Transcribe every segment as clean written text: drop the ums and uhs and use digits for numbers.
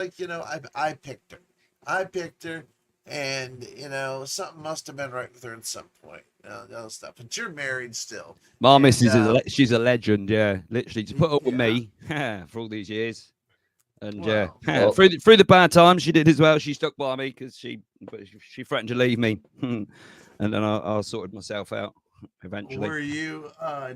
like, I picked her. I picked her, and something must have been right with her at some point. Other stuff. But you're married still, My and missus she's a legend. Yeah, literally just put up with yeah. me for all these years. And yeah, Well, Oh, through the bad times, she did as well. She stuck by me because she threatened to leave me, and then I sorted myself out eventually. were you?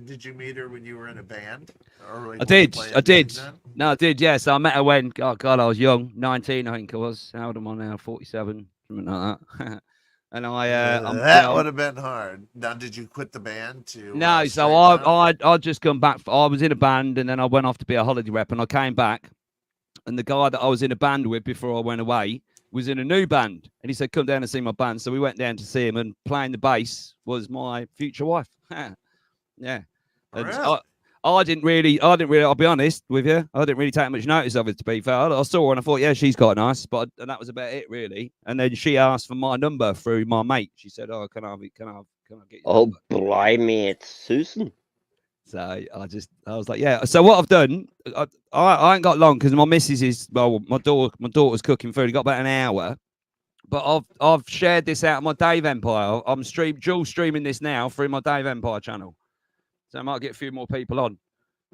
Did you meet her when you were in a band, or like I were you did, I playing did. gigs then? No, I did. Yes, I met her when oh God, I was young, 19, I think I was. How old am I now? 47, something like that. And That would have been hard. Now, did you quit the band to no. So straighten up? I just come back. I was in a band, and then I went off to be a holiday rep, and I came back, and the guy that I was in a band with before I went away was in a new band, and he said, "Come down and see my band." So we went down to see him, and playing the bass was my future wife. Yeah, and Really? I didn't really. I'll be honest with you, I didn't really take much notice of it. To be fair, I saw her and I thought, yeah, she's quite nice, but and that was about it really. And then she asked for my number through my mate. She said, "Oh, can I get your oh, number?" blimey, it's Susan. So I was like, yeah. So what I've done, I ain't got long because my missus is well, my daughter's cooking food. I got about an hour, but I've shared this out on my Dave Empire. I'm dual streaming this now through my Dave Empire channel, so I might get a few more people on.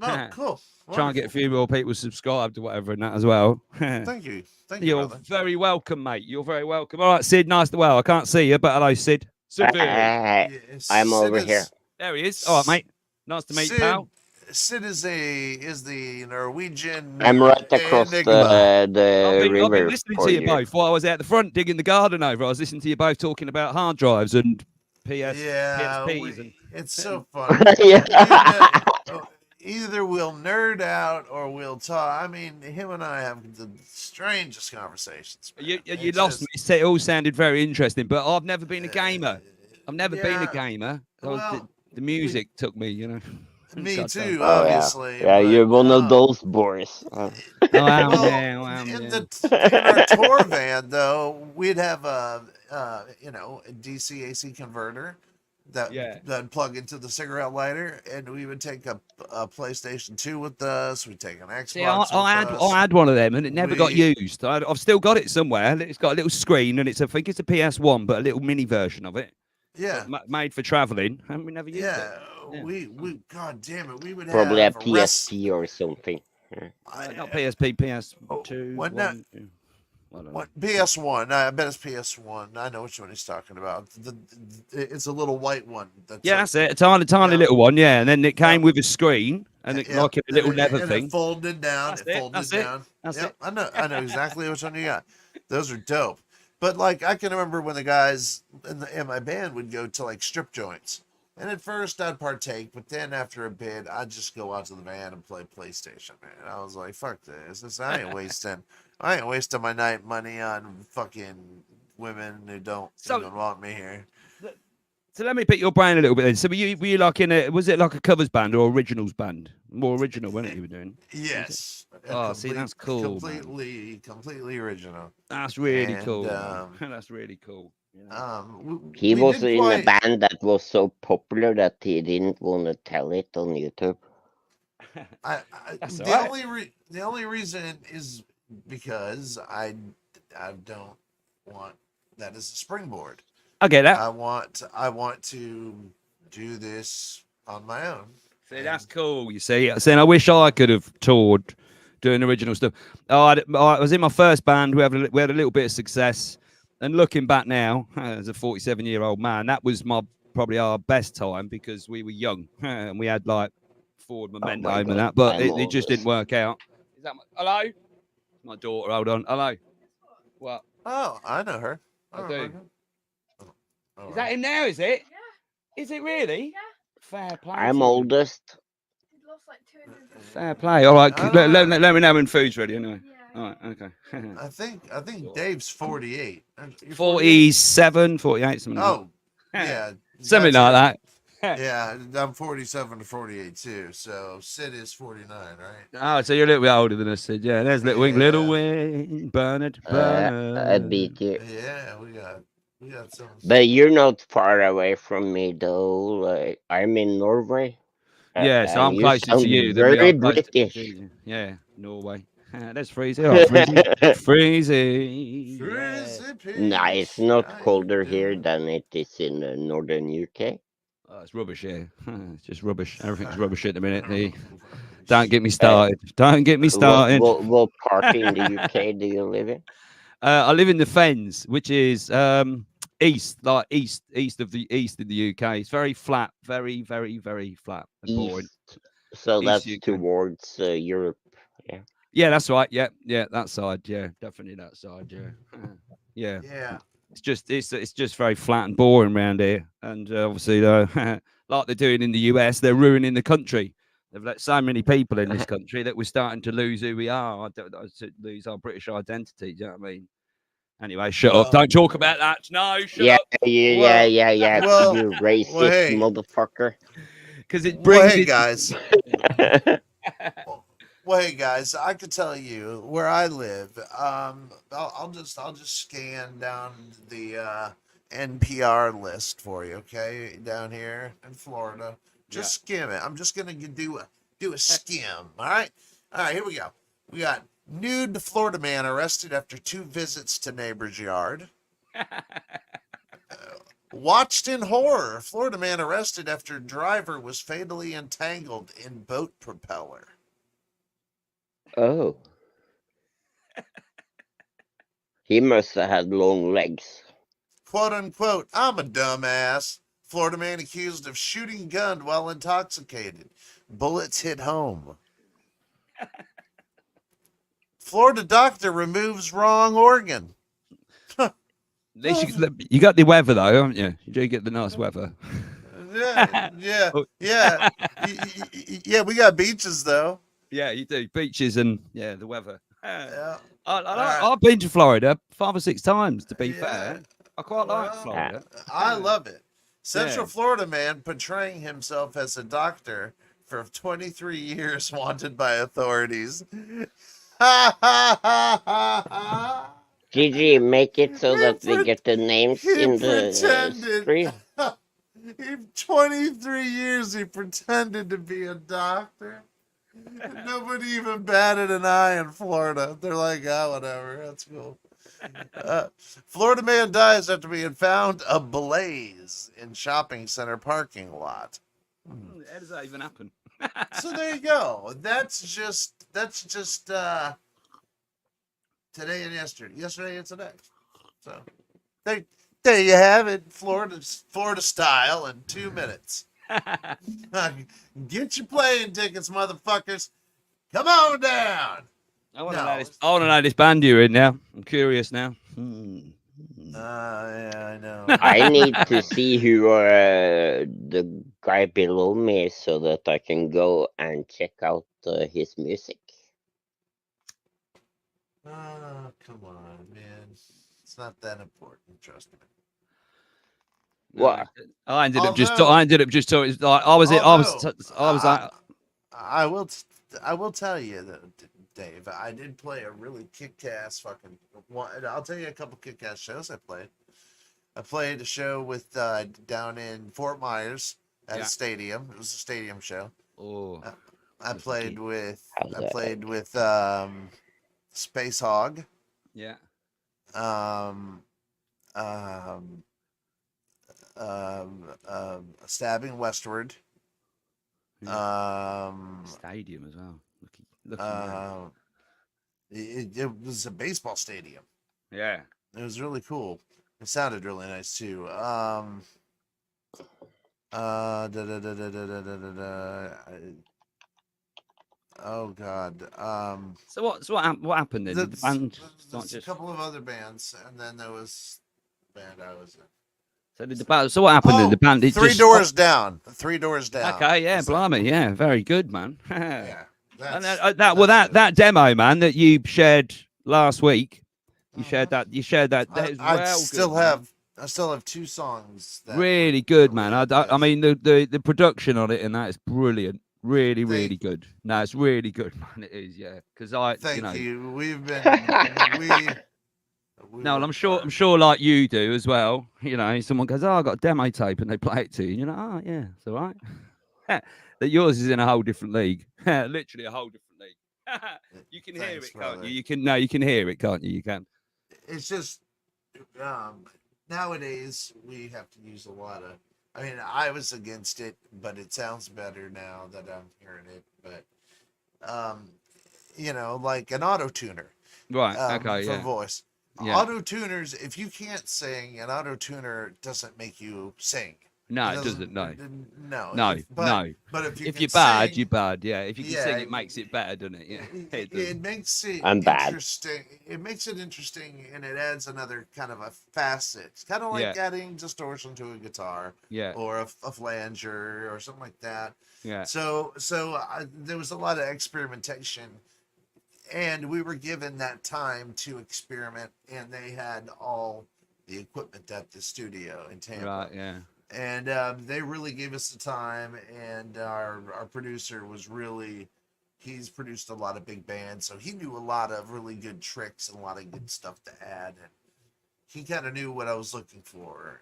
Oh, cool. Try and get a Wonderful. few more people subscribed or whatever and that as well. Thank you. Thank you, You're brother. very welcome, mate. You're very welcome. All right, Sid. Nice to well. I can't see you, but hello, Sid. Sid. I, Yeah, I'm Sid over here. is There he is. All right, mate. Nice to meet you, Sid. pal. Sid is the Norwegian I'm right across enigma. the I've been river listening for to you you. both while I was out the front digging the garden over. I was listening to you both talking about hard drives and Yeah, PSPs and it's so funny. Yeah. Either we'll nerd out or we'll talk. I mean, him and I have the strangest conversations, man. you It's lost me. just, It all sounded very interesting, but I've never been a gamer. I've never been a yeah. gamer. Well, The we, music took me, me God damn. too, Oh yeah, obviously, yeah. but You're one of those boys. Oh, I am, well, yeah, I am, in yeah. the in our tour van though, we'd have a DC AC converter that Yeah. that plug into the cigarette lighter, and we would take a PlayStation 2 with us. We'd take an See, Xbox with us. I had one of them and it never got We used. I've still got it somewhere. It's got a little screen and I think it's a PS1, but a little mini version of it, yeah but made for traveling, and we never used it. yeah Yeah. we God damn it, we would Probably a have a rest. PSP or something. Not PSP, Oh, PS2, what not? one. Two. I don't know. What PS1? I bet it's PS1. I know which one he's talking about. It's a little white one that's Yeah, like, that's it. A tiny yeah, little one. Yeah, and then it yeah, came with a screen and it, yeah, like a little leather and it thing. folded down. That's It it. folded That's it. down. That's Yep, it. I know exactly which one you got. Those are dope. But like, I can remember when the guys in my band would go to like strip joints, and at first I'd partake, but then after a bit, I'd just go out to the van and play PlayStation. Man, I was like, fuck this. I ain't wasting. I ain't wasting my night money on fucking women who don't So, even want me here. so let me pick your brain a little bit then. So were you like in a, was it like a covers band or originals band? More original, wasn't it, you were doing? Was it? Yes, a Oh, see, that's cool, man. completely original. That's really And cool, man. That's really cool. You know? He we was did in a quite. band that was so popular that he didn't want to tell it on YouTube. That's all right. The only reason is because I don't want that as a springboard. I get that. I want to do this on my own. See, that's And cool. You see, saying I wish I could have toured doing original stuff. I was in my first band. We had a little bit of success, and looking back now, as a 47-year-old man, that was probably our best time because we were young and we had like forward Oh momentum my and god, that, but I'm it just didn't oldest. work out. Is that hello? My daughter. Hold on. Hello. What? oh, I know her. I I do. remember her. Oh, all Is that right. him now? Is it? Is it really? Fair play I'm to you. oldest. Fair play. All right. Uh, Let me know when food's ready. Anyway. All right. Okay. I think Dave's 48. You're 48? 47, 48, something like Oh, that. yeah, Something gotcha. like that. Yeah, I'm 47 to 48 too. So Sid is 49, right? Oh, so you're a little bit older than us, Sid. Yeah, there's little Yeah, Wing, Bernard, I Bernard. beat you. yeah, we got some. But you're not far away from me though. Like I'm in Norway, Yeah, so and I'm you closer to sound you than we very are close to British. you. Yeah, Norway. That's Freezy. Oh, Freezy. Freezy Nah, it's Peach, not how you colder here doing? than it is in northern UK. Oh, it's rubbish here. It's just rubbish. Everything's rubbish at the minute. Don't Rubbish. get me Uh, started. Don't get me what started. what what part in the UK do you live in? I live in the Fens, which is east, like east of the UK. It's very flat, very, very, very flat and boring. East, so East that's UK. towards Europe. Yeah. Yeah, that's right. Yeah, that side. Yeah, definitely that side. Yeah, yeah. Yeah. It's just very flat and boring around here. And obviously, though, like they're doing in the US, they're ruining the country. They've let so many people in this country that we're starting to lose who we are. To lose our British identity. Do you know what I mean? Anyway, shut up. Well, Don't talk about that. No, shut Yeah, up. yeah, well, yeah, yeah. well, You well, racist hey, motherfucker. Because it well, brings hey, it. guys. Well, hey guys, I could tell you where I live. I'll just scan down the NPR list for you, okay? Down here in Florida, just skim it. I'm just gonna do a skim. All right. Here we go. We got nude Florida man arrested after 2 visits to neighbor's yard. Watched in horror. Florida man arrested after driver was fatally entangled in boat propeller. Oh, he must have had long legs. Quote unquote, I'm a dumbass. Florida man accused of shooting gun while intoxicated. Bullets hit home. Florida doctor removes wrong organ. At least you got the weather though, haven't you? You do get the nice weather. Yeah. Oh. Yeah, we got beaches though. Yeah, you do beaches and the weather. Yeah. I've been to Florida 5 or 6 times. To be Yeah. fair, I quite like Well, Florida. I love it. Central Yeah. Florida man portraying himself as a doctor for 23 years wanted by authorities. Ha ha ha ha ha. Gigi, make it so He that we pre- get the names He in the pretended. screen. 23 years he pretended to be a doctor. Nobody even batted an eye in Florida. They're like, oh, whatever. That's cool. Florida man dies after being found ablaze in shopping center parking lot. How does that even happen? So there you go. That's just today and yesterday and today. So there you have it. Florida style in 2 minutes. Get your plane tickets, motherfuckers. Come on down. I want to know this band you're in now. I'm curious now. Yeah, I know. I need to see who the guy below me is so that I can go and check out his music. Come on, man. It's not that important, trust me. What? I ended up just Although- like I was like I will tell you that, Dave, I did play a really kick-ass fucking one. I'll tell you a couple kick-ass shows I played. I played a show with down in Fort Myers at a stadium. It was a stadium show. oh I played with How's that? Space Hog. yeah. Stabbing Westward. Stadium as well. Looking It was a baseball stadium. yeah. It was really cool. It sounded really nice too. Oh God. So what happened then? Did the band not There's a just couple of other bands, and then there was the band I was in. so what happened then? The band it Three just Doors Down. 3 Doors Down. Okay, yeah, blimey, yeah, very good, man. Yeah. And That's that demo, man, that you shared last week, you shared that. That is I still have 2 songs. That really good, were man. really I good. mean, the production on it and that is brilliant. Really, Thank- really good. No, it's really good, man. It is, yeah. Because Thank you. you. We've been we No, work I'm hard. sure, like you do as well. You know, someone goes, "Oh, I got a demo tape," and they play it to you. And you're like, "Oh, yeah, it's all right." That yours is in a whole different league. Literally a whole different league. You can hear Thanks, it, can't brother. you? You can hear it, can't you? You can. It's just nowadays we have to use a lot of. I mean, I was against it, but it sounds better now that I'm hearing it. But like an auto tuner Right. Okay. for Yeah. voice. Yeah. Auto tuners, if you can't sing, an auto tuner doesn't make you sing. No, it doesn't. No. No. No. But No. if you If can you're bad, sing, you're bad. Yeah. If you can sing, yeah, it makes it better, doesn't it? Yeah. It does. it makes it I'm bad. interesting. It makes it interesting, and it adds another kind of a facet. It's kind of like Yeah. adding distortion to a guitar Yeah. or a flanger or something like that. Yeah. So there was a lot of experimentation, and we were given that time to experiment, and they had all the equipment at the studio in Tampa. Right. Yeah. And they really gave us the time, and our producer was really, he's produced a lot of big bands, so he knew a lot of really good tricks and a lot of good stuff to add, and he kind of knew what I was looking for.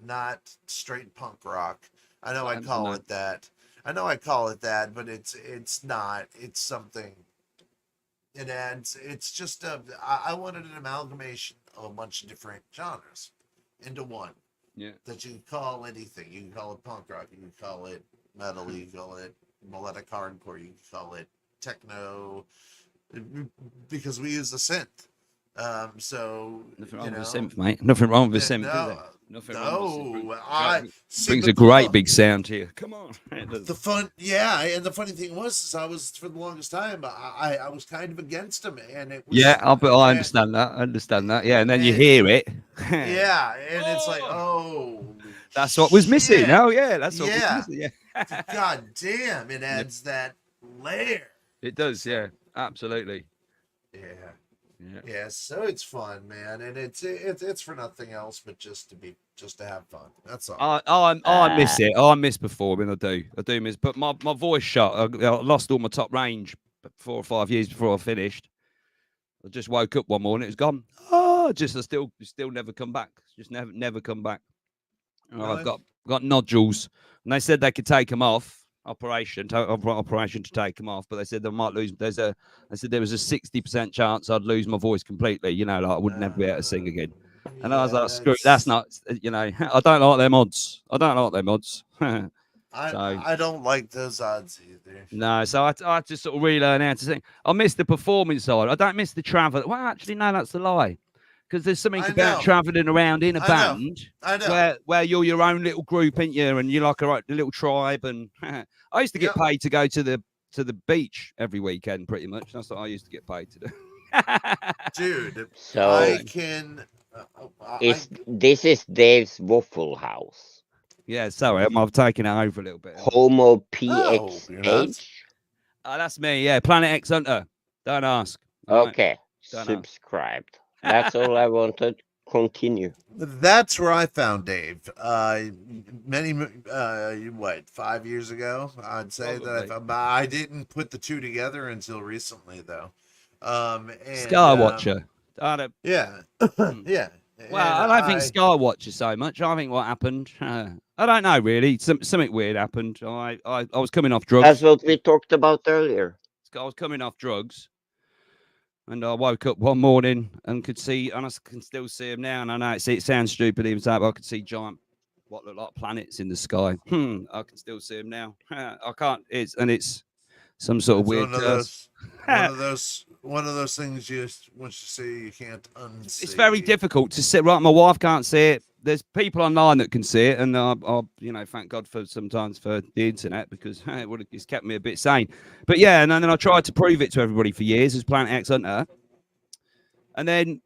Not straight punk rock. I know I call it that. But it's not. It's something. It adds. It's just I wanted an amalgamation of a bunch of different genres into one. Yeah. That you can call anything. You can call it punk rock. You can call it metal. You can call it melodic hardcore. You can call it techno, because we use a synth. So Nothing wrong with a synth, mate. Nothing wrong with a synth. no, Nothing wrong with a synth. I Brings a great big sound to you. Come on. The fun, yeah, and the funny thing was, I was for the longest time, I was kind of against him, and it was, Yeah, I understand that. I understand that. Yeah, and then you hear it. Yeah, and it's like, oh, that's what was missing. shit. Oh, yeah, that's what Yeah. was missing. Yeah, God damn, it adds that layer. it does. Yeah, absolutely. Yeah. Yeah. Yeah, so it's fun, man, and it's for nothing else but just to have fun. That's all. I miss it. I miss performing. I do miss. But my voice shot. I lost all my top range 4 or 5 years before I finished. I just woke up one morning. It was gone. Oh, I still never come back. Just never come back. Really? I've got nodules, and they said they could take them off. Operation to take them off, but they said they might lose. They said there was a 60% chance I'd lose my voice completely. You know, like I would never be able to sing again. And I was like, screw it, that's not. You know, I don't like them odds. I don't like those odds either. No, so I just sort of relearn how to sing. I miss the performing side. I don't miss the travel. Well, actually, no, that's a lie. Because there's something about traveling around in a band where you're your own little group, ain't you? And you're like a little tribe. And I used to get paid to go to the beach every weekend, pretty much. That's what I used to get paid to do. Dude, so I can. This is Dave's Waffle House. Yeah, sorry, I've taken it over a little bit. Homo PXH. Oh, that's me. Yeah, Planet X Hunter. Don't ask. Okay, subscribed. That's all I wanted. Continue. That's where I found Dave. Many 5 years ago, I'd say. Probably. That I didn't put the two together until recently, though. Skywatcher. Yeah. Yeah. Well, I don't think Skywatcher so much. I think what happened, I don't know really. Something weird happened. I was coming off drugs. That's what we talked about earlier. I was coming off drugs. And I woke up one morning and could see, and I can still see them now. And I know it sounds stupid even so, but I could see giant, what look like planets in the sky. I can still see them now. I can't. It's some sort of weird. One of those things once you see you can't unsee. It's very difficult to see. Right, my wife can't see it. There's people online that can see it, and I thank God for sometimes for the internet because it's kept me a bit sane. But yeah, and then I tried to prove it to everybody for years as Planet X Hunter, and then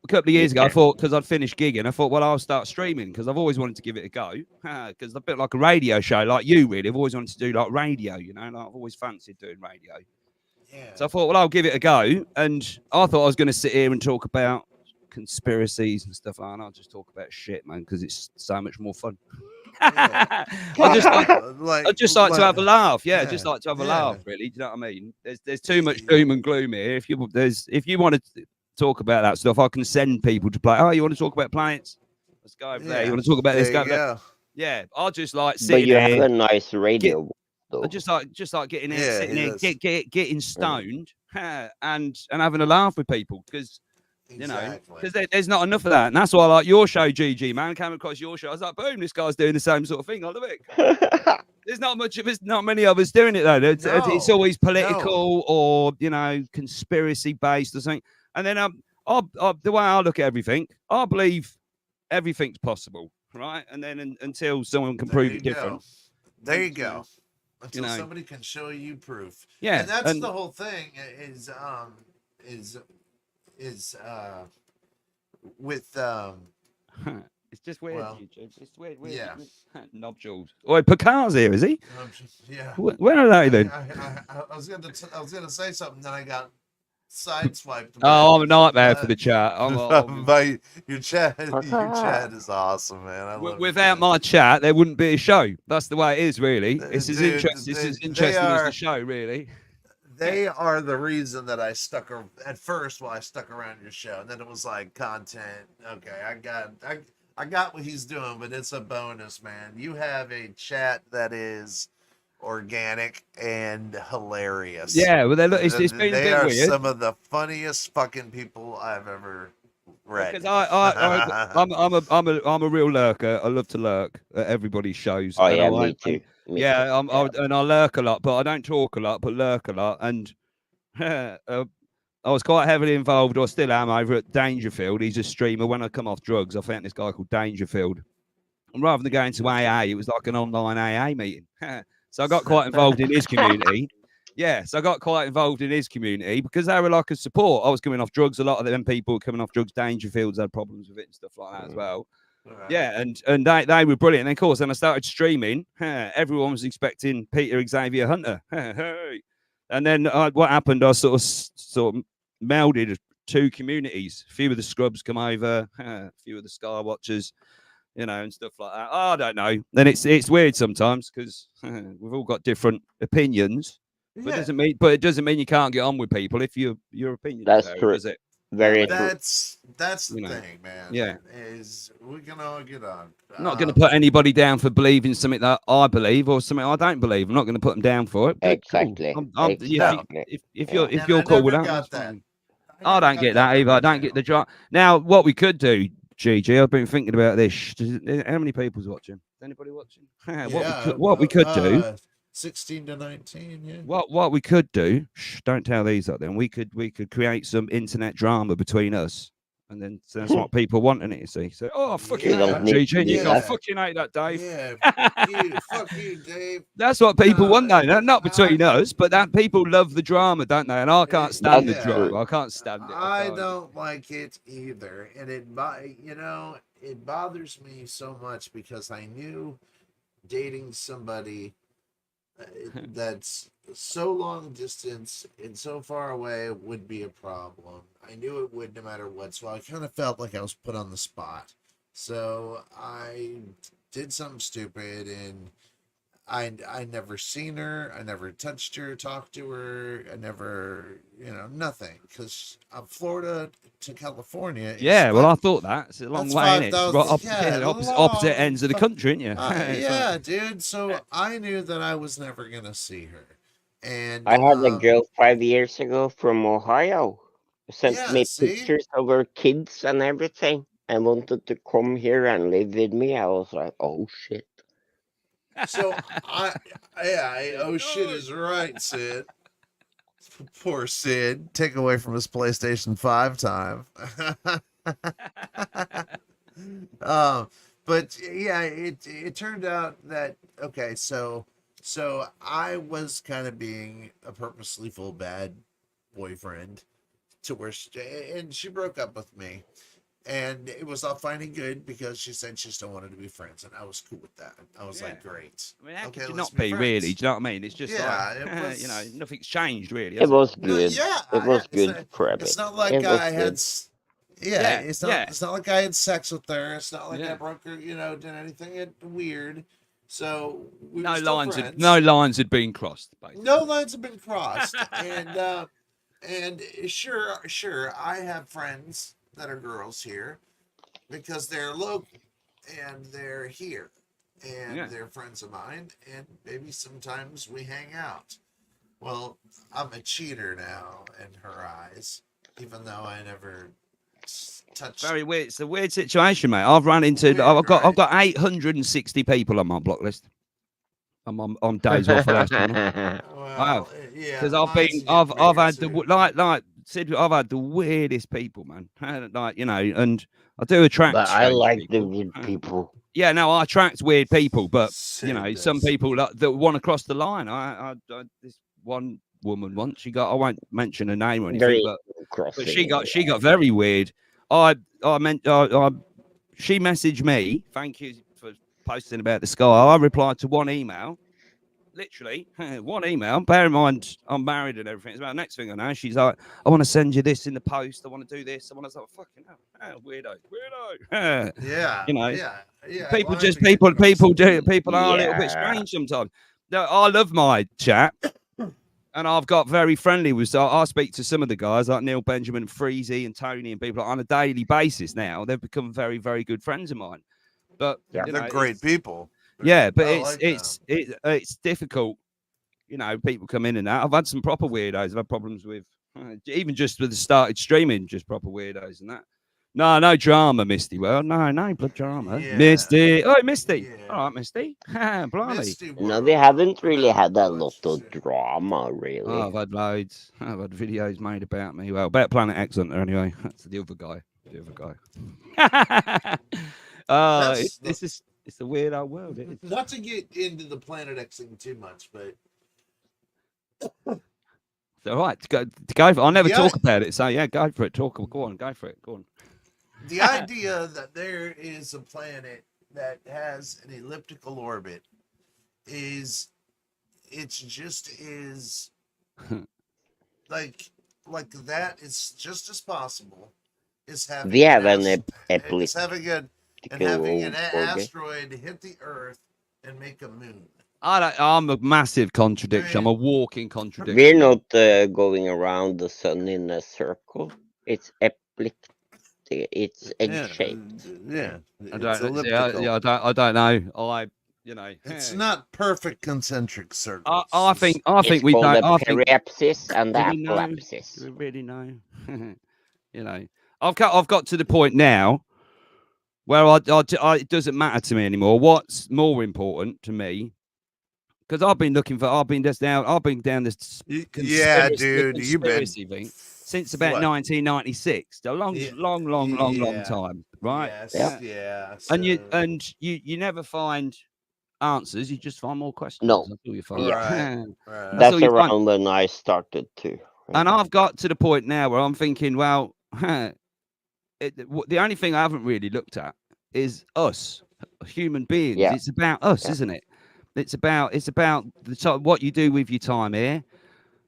a couple of years ago, I thought because I'd finished gigging, I thought, well, I'll start streaming because I've always wanted to give it a go. Because a bit like a radio show, like you really, I've always wanted to do like radio. You know, like I've always fancied doing radio. Yeah. So I thought, well, I'll give it a go, and I thought I was going to sit here and talk about conspiracies and stuff, and I'll just talk about shit, man, because it's so much more fun. Yeah. I just like to have a laugh. Yeah, just like to have a laugh. Really, do you know what I mean? There's too much doom and gloom here. If you want to talk about that stuff, I can send people to play. Oh, you want to talk about planets? Let's go over there. You want to talk about this? Go there. Yeah, I just like sitting. But you have a nice radio. I just like getting here, sitting here, getting stoned, and having a laugh with people because. You know, Exactly. because there's not enough of that, and that's why I like your show, GG man. Came across your show, I was like, boom, this guy's doing the same sort of thing. I love it. There's not much of us, not many of us doing it though. It's No, always no. political or conspiracy based or something. And then the way I look at everything, I believe everything's possible, right? And then until someone can There prove you it different, go. There you and, go. you Until know, somebody can show you proof. yeah, And that's and the whole thing is is with it's just weird. well, YouTube. It's weird. yeah. Knob jewels. Oh, Picard's here, is he? Yeah. Where are they then? I was gonna say something, then I got sideswiped. Oh, I'm a nightmare for the chat. But your chat is awesome, man. I love Without my chat, there wouldn't be a show. That's the way it is, really. It's as Dude, interesting. It's as interesting as the show, really. They are the reason that I stuck at first. Well, I stuck around your show, and then it was like content. Okay, I got what he's doing, but it's a bonus, man. You have a chat that is organic and hilarious. Yeah, well, it's been a They bit are weird. some of the funniest fucking people I've ever read. Because I'm a real lurker. I love to lurk at everybody's shows. Oh and yeah, me too. And I lurk a lot, but I don't talk a lot, but lurk a lot. And I was quite heavily involved, or still am, over at Dangerfield. He's a streamer. When I come off drugs, I found this guy called Dangerfield. And rather than going to AA, it was like an online AA meeting. So I got quite involved in his community. Yeah, so I got quite involved in his community because they were like a support. I was coming off drugs. A lot of them people coming off drugs. Dangerfields had problems with it and stuff like that as well. Right. Yeah, and they were brilliant. And of course, then I started streaming. Everyone was expecting Peter Xavier Hunter. And then what happened? I sort of melded two communities. A few of the scrubs come over, a few of the Skywatchers, and stuff like that. I don't know. Then it's weird sometimes because we've all got different opinions. But it doesn't mean you can't get on with people if your opinion That's is true. does it? Very true. That's the thing, man. Yeah. Is we can all get on. I'm not going to put anybody down for believing something that I believe or something I don't believe. I'm not going to put them down for it. Exactly. Cool. Exactly. If you're cool with that, that's fine. I don't get that either. I don't get the drama. Now, what we could do, GG, I've been thinking about this. How many people's watching? Is anybody watching? What we could do. 16 to 19, yeah. What we could do? Don't tell these up. Then we could create some internet drama between us, and then that's what people want in it. You see? So, fucking hate that, GG. You got fucking hate that, Dave. Yeah, fuck you, Dave. That's what people want, though. Not between us, but that people love the drama, don't they? And I can't stand the drama. I can't stand it. I don't like it either, and it bothers me so much because I knew dating somebody that's so long distance and so far away would be a problem. I knew it would no matter what, so I kind of felt like I was put on the spot. So I did something stupid, and I never seen her, I never touched her, talked to her, I never, nothing, because Florida to California. I thought that. It's a long way, in it? Opposite ends of the country, isn't you? Yeah, dude. So I knew that I was never gonna see her, and I had a girl 5 years ago from Ohio. Sent me pictures of her kids and everything, and wanted to come here and live with me. I was like, oh shit. So shit is right, Sid. Poor Sid, take away from his PlayStation 5 time. But yeah, it turned out that so I was kind of being a purposely bad boyfriend to where she broke up with me. And it was all fine and good because she said she still wanted to be friends, and I was cool with that. I was like, great. I mean, how could you not be really? Do you know what I mean? It's just nothing's changed really. It was good. It was good for a bit. It's not like I had. It's not like I had sex with her. It's not like I broke her. Did anything weird. So we were still friends. No lines had been crossed. Basically. No lines had been crossed, and sure, I have friends that are girls here because they're local and they're here and they're friends of mine, and maybe sometimes we hang out, Well, I'm a cheater now in her eyes, even though I never touched. Very weird. It's a weird situation, mate. I've run into. Weird, I've right? got 860 people on my block list. I'm on days off for last month. I have Well, yeah, because I've mine's been getting I've weird had the too. like Sid, I've had the weirdest people, man. Like and I do attract But I strange like the people. weird people. Yeah, no, I attract weird people, but Sid some does. people that want to cross the line. This one woman once she got. I won't mention her name or anything, Very but crossing the she got line. very weird. I meant she messaged me. Thank you for posting about the sky. I replied to one email. Literally, one email. Bear in mind, I'm married and everything. It's about the next thing I know. She's like, I want to send you this in the post. I want to do this. I want to say, fucking hell, weirdo. Yeah, you know, yeah, yeah. people Lines just are getting crossed. people are a little bit Yeah. strange sometimes. No, I love my chat. And I've got very friendly with. So I speak to some of the guys like Neil Benjamin, Freezy, and Tony, and people on a daily basis now. They've become very, very good friends of mine. But Yeah. They're great people. yeah, but I like them. it's difficult. People come in and out. I've had some proper weirdos. I've had problems with even just with the started streaming, just proper weirdos and that. No drama, Misty. Well, no blood drama. Yeah, Misty. Oh, Misty. All yeah. right, Misty. Blimey. Misty No, we World. haven't I'm really having had a to lot let you of see. drama, Oh, really. I've had loads. I've had videos made about me. Well, Better Planet X Hunter anyway. That's the other guy. That's the, It's a weird old world. It is. not to get into the Planet X thing too much, but It's all right. To go for it. I'll never the talk about it. So yeah, go for it. Go on, go for it. Go on. the idea that there is a planet that has an elliptical orbit is it's just is like that is just as possible as We having have an is having an elliptical orbit. asteroid hit the Earth and make a moon. I'm a massive contradiction. I'm a walking We're contradiction. not going around the sun in a circle. It's elliptic. It's egg shaped. Yeah, I it's don't. elliptical. Yeah, I don't know. It's not perfect concentric circles. I think It's we called don't. the I think periapsis and the do we know? apoapsis. Do we really know? I've got to the point now where it doesn't matter to me anymore. What's more important to me? Because I've been down this Yeah, dude, you've been conspiracy thing since about what? 1996. A long Yeah. time, right? Yes, Yeah. yeah. And you never find answers. You just find more questions. No. That's all you find. Yeah. Right, right. That's all That's you find. around when I started to. And I've got to the point now where I'm thinking, well, the only thing I haven't really looked at is us, human beings. Yeah. It's about us, Yeah. isn't it? It's about what you do with your time here.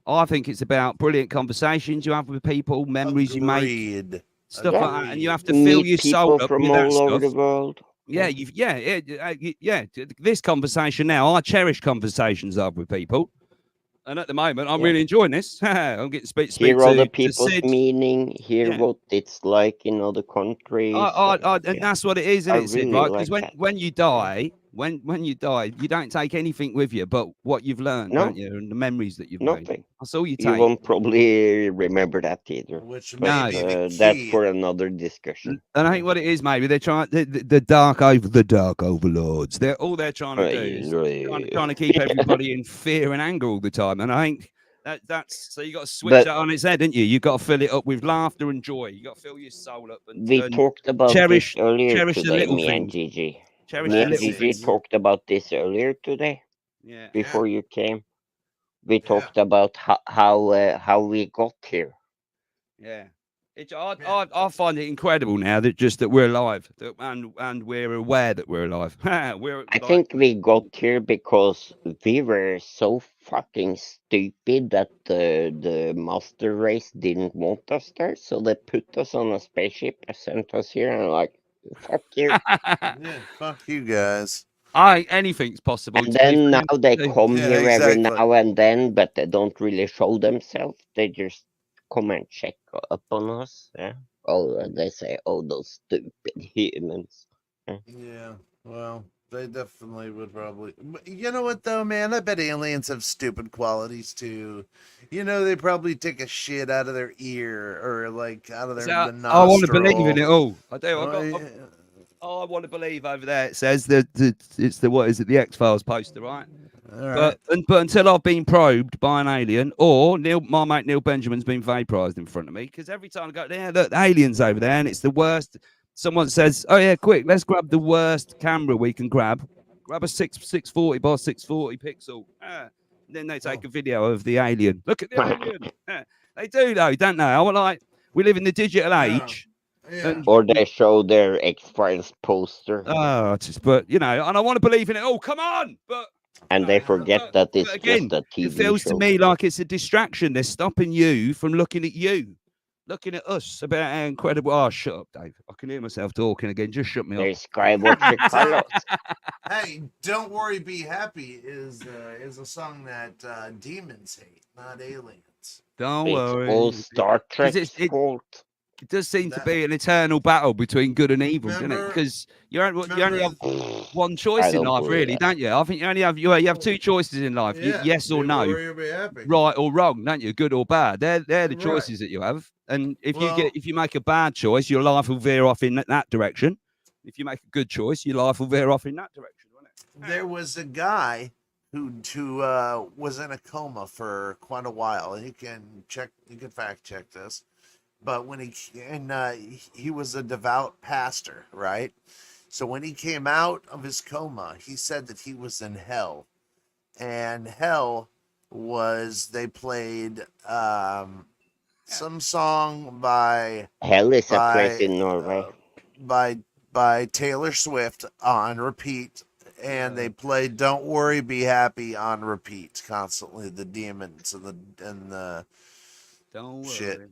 I think it's about brilliant conversations you have with people, memories you make, Agreed. stuff Yeah. like that, and you have to fill Meet your soul people up from with that all over stuff. the world. Yeah, This conversation now, I cherish conversations I have with people, and at the moment, I'm really enjoying this. I'm getting speak Hear other to people's Sid. meaning. Hear Yeah. what it's like in other countries. And that's what it is, isn't I it, Sid? really Right? like Because that. when you die, when you die, you don't take anything with you but what you've learned, No. don't you? And the memories that you've made. Nothing. That's all you You take. won't probably remember that either. Which No. may be the That's key. for another discussion. And I think what it is, maybe they're trying the dark overlords. They're trying to do is trying to keep everybody in fear and anger all the time. And I think that's so you got to switch But that on its head, didn't you? You got to fill it up with laughter and joy. You got to fill your soul up and we talked about cherish this earlier the today, little me and things. Gigi. Cherish Me the and little Gigi things. talked about this earlier today. Yeah. Before you came, we Yeah. talked about how we got here. Yeah. I find it incredible now that we're alive and we're aware that we're alive. I think we got here because we were so fucking stupid that the master race didn't want us there, so they put us on a spaceship and sent us here, and like, fuck you. Yeah, fuck you guys. Anything's possible. And To be then fair. now they come Yeah, here every exactly. now and then, but they don't really show themselves. They just come and check up on us. Yeah. Oh, they say, "Oh, those stupid humans." Yeah. Well, They definitely would probably. You know what though, man? I bet aliens have stupid qualities too. You know, they probably take a shit out of their ear or like out of their So the I want to believe in nostril. it all. I do. Oh, I want to believe over there. It says that it's the what is it? The X Files poster, right? all right. But until I've been probed by an alien, or my mate Neil Benjamin's been vaporized in front of me, because every time I go there, look, the aliens over there, and it's the worst. Someone says, "Oh yeah, quick, let's grab the worst camera we can grab. Grab a 640 by 640 pixel." And then they take a video of the alien. Look at the alien. They do though, don't they? I was like, we live in the digital age. Yeah. Or they show their X-Files poster, But you know, and I want to believe in it. Oh, come on! But and they forget that but it's again, just a it TV feels to show. me like it's a distraction. They're stopping you from looking at you, looking at us about how incredible. Oh, shut up, Dave. I can hear myself talking again. Just shut me up. Their Skywatcher Carlos. Hey, "Don't Worry, Be Happy" is a song that demons hate, not aliens. Don't It's worry. all Star Trek's it fault. does seem to That- be an eternal battle between good and evil, doesn't it? Remember- Because you only have one I choice in don't life, believe really, that. don't you? I think you only have you have two choices in life: yes or "Don't no, Worry, Be Happy." right or wrong, don't you? Good or bad. They're the Right. choices that you have. And if Well- if you make a bad choice, your life will veer off in that direction. If you make a good choice, your life will veer off in that direction, won't it? There was a guy who was in a coma for quite a while. You can fact check this. But when he was a devout pastor, right? So when he came out of his coma, he said that he was in hell, and hell was they played some song Hell is a by place in Norway. by Taylor Swift on repeat, and they played "Don't Worry, Be Happy" on repeat constantly. The demons and the Don't shit. worry,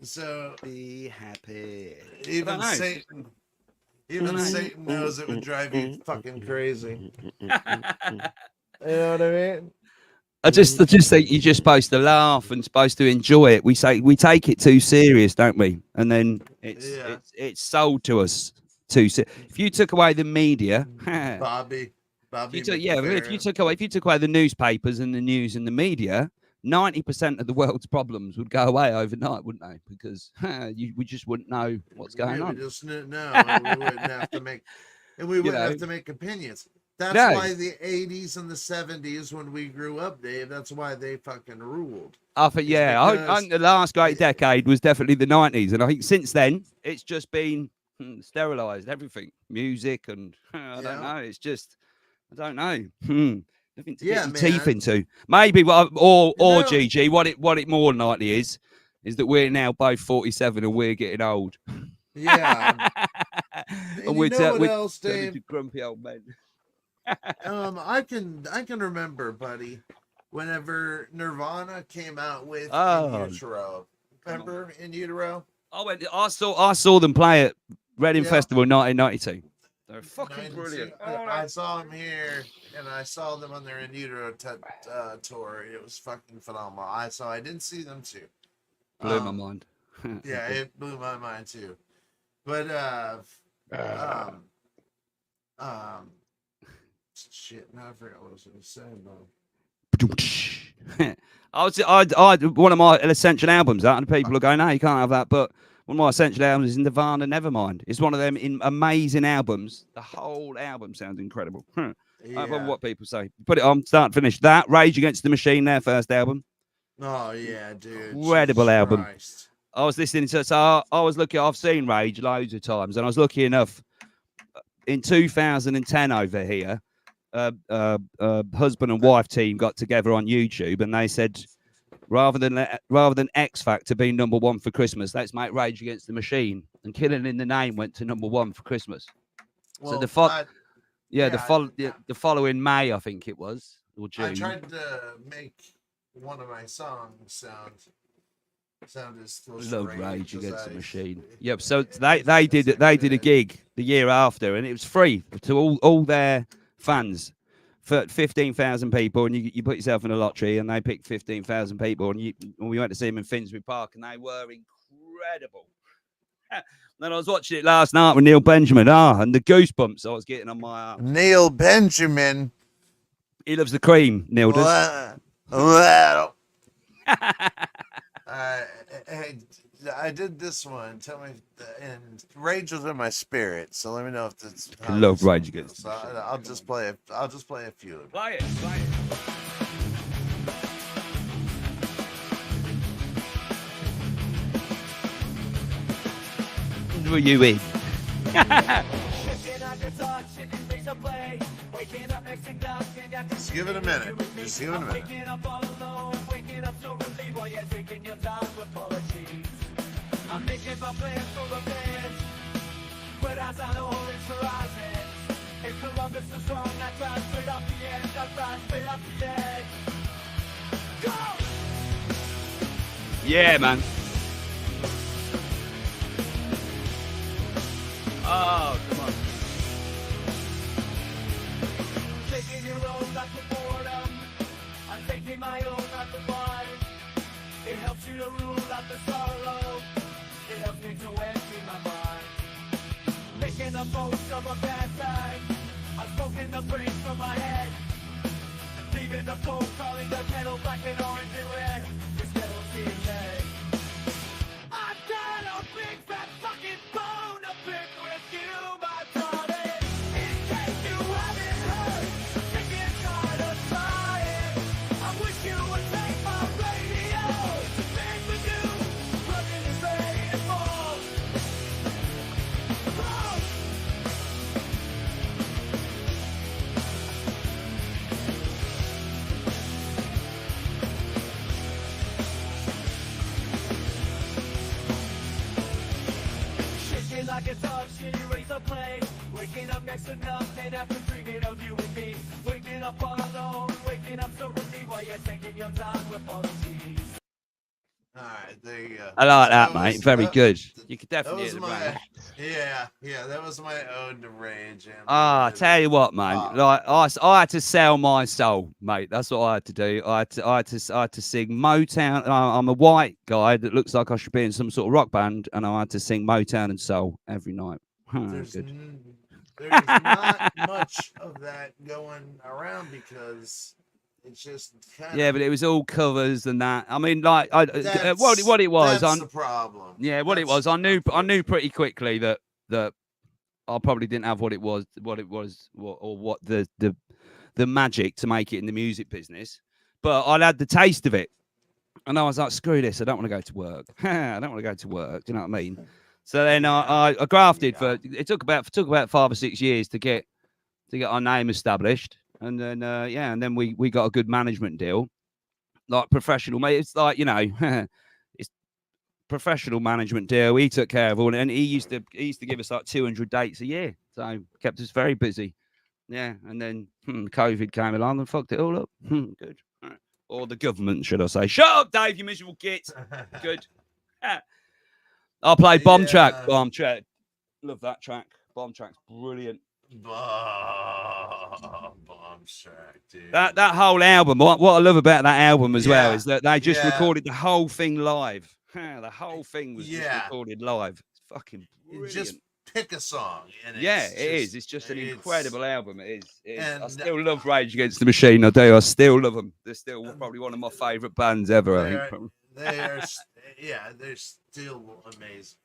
So be happy. even know. Satan, even Satan knows it would drive you fucking crazy. You know what I mean? I just think you're just supposed to laugh and supposed to enjoy it. We take it too serious, don't we? And then it's sold to us too. If you took away the media, Bobby. if you took away the newspapers and the news and the media, 90% of the world's problems would go away overnight, wouldn't they? Because we just wouldn't know what's going on. We just no, we wouldn't have to make, and we wouldn't have to make opinions. That's why the 80s and the 70s, when we grew up, Dave, that's why they fucking ruled. I think, I think the last great decade was definitely the 90s. And I think since then, it's just been sterilized, everything. Music and I don't know. It's just, I don't know. Nothing to get your teeth into. Maybe, or GG, what it more than likely is that we're now both 47 and we're getting old. Yeah. And we're else, Dave? Grumpy old men. I can remember, buddy, whenever Nirvana came out with In Utero. Remember In Utero? I saw them play at Reading Festival in 1992. They're fucking brilliant. I saw them here, and I saw them on their In Utero tour. It was fucking phenomenal. I didn't see them too. Blew my mind. Yeah, it blew my mind too. But shit, now I forgot what I was going to say, bro. One of my essential albums out, and people are going, "No, you can't have that." But one of my essential albums is Nirvana Nevermind. It's one of them amazing albums. The whole album sounds incredible. I don't know what people say. Put it on, start, finish. That Rage Against the Machine, their first album. Oh yeah, dude. Incredible Jesus album. Christ. I was listening to it. So I was looking. I've seen Rage loads of times, and I was lucky enough in 2010 over here. Husband and wife team got together on YouTube, and they said, rather than X Factor being number one for Christmas, let's make Rage Against the Machine. And Killing in the Name went to number one for Christmas. Well, So the following May, I think it was, or June. I tried to make one of my songs sound as close to Rage Against the Machine. Yep. So they did a gig the year after, and it was free to all their fans for 15,000 people, and you put yourself in a lottery, and they picked 15,000 people, and we went to see them in Finsbury Park, and they were incredible. Then I was watching it last night with Neil Benjamin. And the goosebumps I was getting on my arms. Neil Benjamin. He loves the cream, Neil does. Well. Hey, I did this one. Tell me, and Rage was in my spirit. So let me know if that's. I love Rage Against the So Machine. I'll just play it. I'll just play a few. Play it. Were you in? Just give it a minute. Just give it a minute. I'm making my plans for revenge, but as I know it's horizon. If Columbus is wrong, I try straight off the edge. I try straight off the edge. Go! Yeah, man. Oh, come on. Taking your own, not for boredom. I'm taking my own, not for fun. It helps you to rule out the sorrow. It helps me to empty my mind. Making the most of a bad time. I've spoken the brains from my head. Leaving the phone, calling the kettle black and orange and red. This kettle's being led. I've got a big fat fucking bone to pick with you, my darling. In case you haven't heard, sick and tired of trying. I wish you would take my radio to make with you. Plugging is ready to fall. Fall. Shaking like a dog, shitty razor blade. Waking up next to nothing after dreaming of you and me. Waking up all alone, waking up so relieved while you're taking your time with apologies. All right, there you go. I like So that, mate. Very good. You could That definitely was hear the my brain. yeah. That was my ode to Rage. And I tell you what, man. Ah. Like I had to sell my soul, mate. That's what I had to do. I had to sing Motown. I'm a white guy that looks like I should be in some sort of rock band, and I had to sing Motown and soul every night. there's Good. there's not much of that going around because it's just kind Yeah, of, but it was all covers and that. I mean, like, what it was. That's the problem. Yeah, what it was. I knew pretty quickly that I probably didn't have what what the magic to make it in the music business, but I had the taste of it, and I was like, screw this, I don't want to go to work. I don't want to go to work. Do you know what I mean? So then I grafted for. It took about 5 or 6 years to get our name established, and then and then we got a good management deal, like professional, mate. It's like, you know, it's professional management deal. He took care of all, and he used to give us like 200 dates a year, so kept us very busy. Yeah, and then COVID came along and fucked it all up. Good. Right. Or the government, should I say? Shut up, Dave, you miserable git. Good. I played Bomb Track. Yeah. Bomb Track. Love that track. Bomb Track's brilliant. Bomb Track, dude. That whole album. What I love about that album as well Yeah, is that they just yeah. recorded the whole thing live. The whole thing was just Yeah. recorded live. It's fucking brilliant. Just pick a song. And Yeah, it's it is. It's just an incredible album. It is. I and- still love Rage Against the Machine. I do. I still love them. They're still probably one of my favourite bands ever. I think. They're still amazing.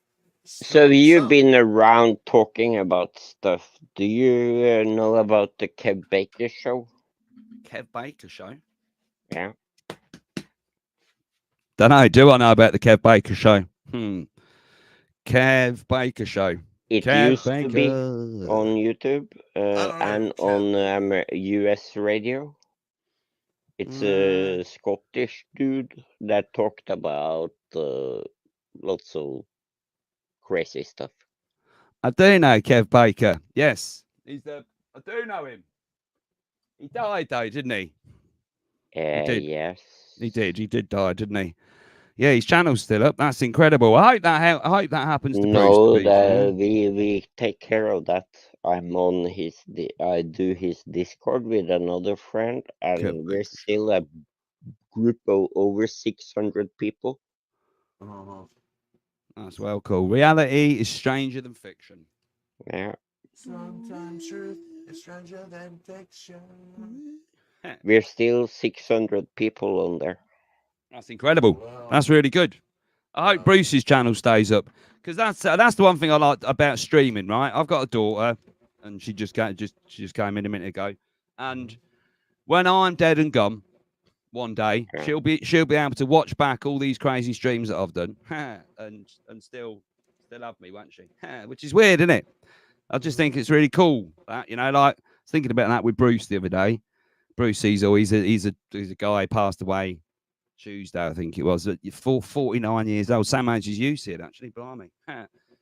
So you've Some- been around talking about stuff. Do you know about the Kev Baker show? Kev Baker show. Yeah. Don't know. Do I know about the Kev Baker show? Kev Baker show. It Kev used to be on YouTube don't know and Kev on US radio. It's a Scottish dude that talked about lots of crazy stuff. I do know Kev Baker. Yes, I do know him. He died though, didn't he? did. Yes. He did die, didn't he? Yeah, his channel's still up. That's incredible. I hope that happens to No, Bruce. we take care of that. I'm on I do his Discord with another friend, and Kev we're Baker. still a group of over 600 people. That's well cool. Reality is stranger than fiction. Yeah. Sometimes truth is stranger than fiction. We're still 600 people on there. That's incredible. Wow. That's really good. I hope Wow. Bruce's channel stays up because that's the one thing I like about streaming. Right, I've got a daughter, and she just came in a minute ago, and when I'm dead and gone, one day Yeah. she'll be able to watch back all these crazy streams that I've done, and still have me, won't she? Which is weird, isn't it? I just think it's really cool that like I was thinking about that with Bruce the other day. Bruce Cecil, he's a guy passed away Tuesday, I think it was, at 49 years old, same age as you, Sid, actually, blimey.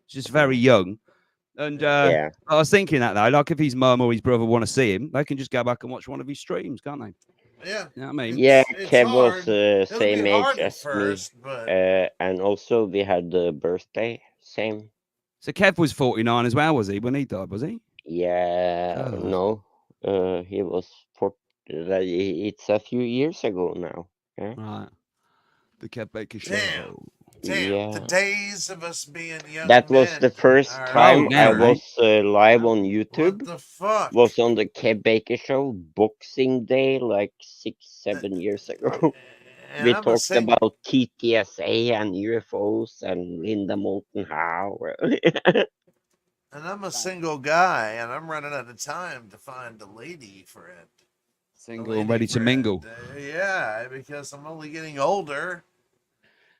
Just very young. And Yeah. I was thinking that, though, like if his mum or his brother want to see him, they can just go back and watch one of his streams, can't they? Yeah. You know what I mean? Yeah, It's Kev was hard. It'll be same age hard at as me. first, but And also we had the birthday, same. So Kev was 49 as well, was he, when he died, was he? Yeah, God. no. He was it's a few years ago now. Yeah. Right. The Kev Baker Show. damn, the Yeah. days of us being young That was men the first are time now, I over. right? was live on What YouTube. the fuck? Was on the Kev Baker Show Boxing Day like 6-7 years ago. And We I'm a talked sing about TTSA and UFOs and Linda Moulton Howe. and I'm a single guy, and I'm running out of time to find a lady friend. Single and ready to mingle. Yeah, because I'm only getting older.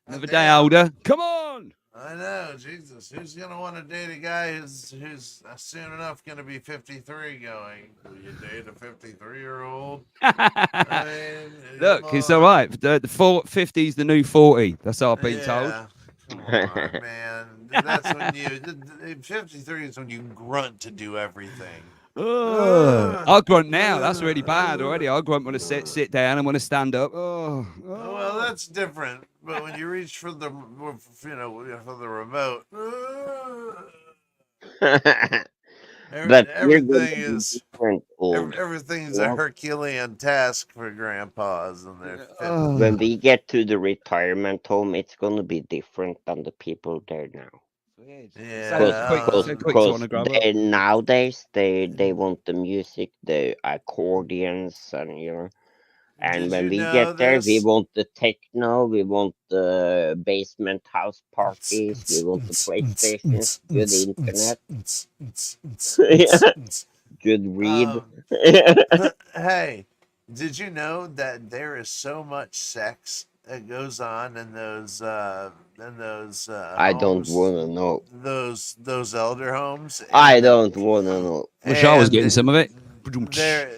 Another day Goddamn. older. Come on. I know, Jesus. Who's gonna want to date a guy who's soon enough gonna be 53? Going, will you date a 53-year-old? I mean, Look, come it's on. all right. The 50 is the new 40. That's what I've been told. Yeah. Come on, man. That's when 53 is when you grunt to do everything. I grunt now. That's really bad already. I grunt when I sit down and when I stand up. Well, that's different. But when you reach for the remote, But everything is old. everything's a Herculean task for grandpas and their When we get to the retirement home, it's gonna be different than the people there now. Yeah. Because nowadays they want the music, the accordions, and And Did when you we know get there, we this? want the techno, we want the basement house parties, we want the PlayStations, good internet, good read. Hey, did you know that there is so much sex that goes on in those I homes, don't wanna know. those elder homes? I don't wanna know. Wish I was And getting some of it. there,